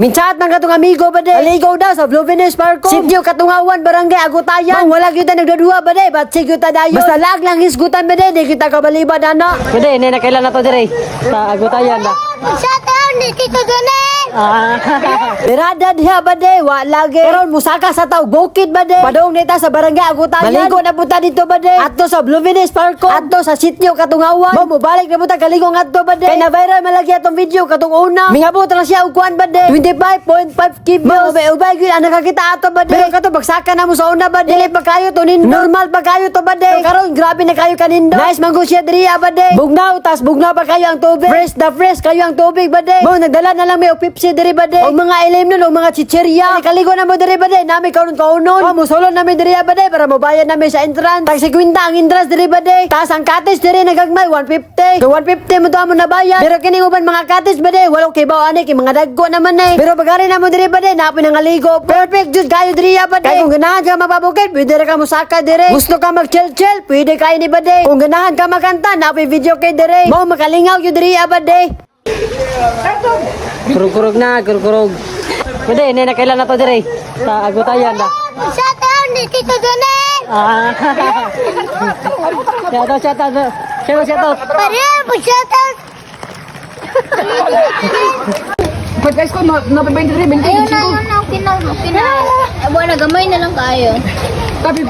Minchat man katong amigo ba de? Aligaw daw sa Blue Venice Park. Sityo Katungawan, Barangay Agutayan. Mang wala kita nagdadua ba de? Ba't kita dayon? Basta lag lang hisgutan ba de? Di kita kabalibad ana. Pwede, na kailan na to dire? Sa Agutayan na. Sa taon ni Tito Johnny. Birada diha ba de? Wa lagi. Pero musaka sa tao bukid ba de? Padong nita sa Barangay Agutayan. Maligo na punta dito ba de? Ato sa Blue Venice Park. Ato sa Sityo Katungawan. Mo balik na punta kalingo ngadto ba de? Kay na viral malagi atong video katong una. Mingabot na siya og kuan ba de? 25.5 kilos. Ubay gyud ang nakakita ato ba de? Pero kato bagsaka na mo sa una ba de? Dili pa kayo to nindo. Normal pa kayo to ba de? Pero karon grabe na kayo kanindo. Nice mango siya diri ba de? Bugnaw tas bugnaw pa kayo ang tubig. Fresh kayo ang tubig ba de? Mo nagdala na lang may Pepsi diri ba de? Og mga ilim nun og mga chichirya. Kaligo na mo diri ba de? Nami karon kaunon. Mo sulon nami diri ba de para mabayad nami sa entrance. Tag 50 ang entrance diri ba de? Tas ang cottage diri nagagmay 150. So 150 mo to amo na bayad. Pero kini uban mga cottage ba de? Walo kay bawo ani kay mga dagko naman eh. Pero pagari na mo diri ba de, napin ang aligo. Perfect jud kayo diri ba de. Kaya kung ganahan ka mapabukid, pwede ra ka musaka dire. Gusto ka mag-chill, pwede kayo ni ba de. Kung ganahan ka magkanta, napin video kay dire. Mo makalingaw jud diri ba de. Kurog na, kurog. Pwede, na kailan na to dire? Sa Agutayan na. Sa taon ni Tito Johnny. Shout out. Pareho po sa taon. But guys ko, napabay na rin, 20. Ayun na, okay na. Buwan na, gamay na lang kayo. Tapi,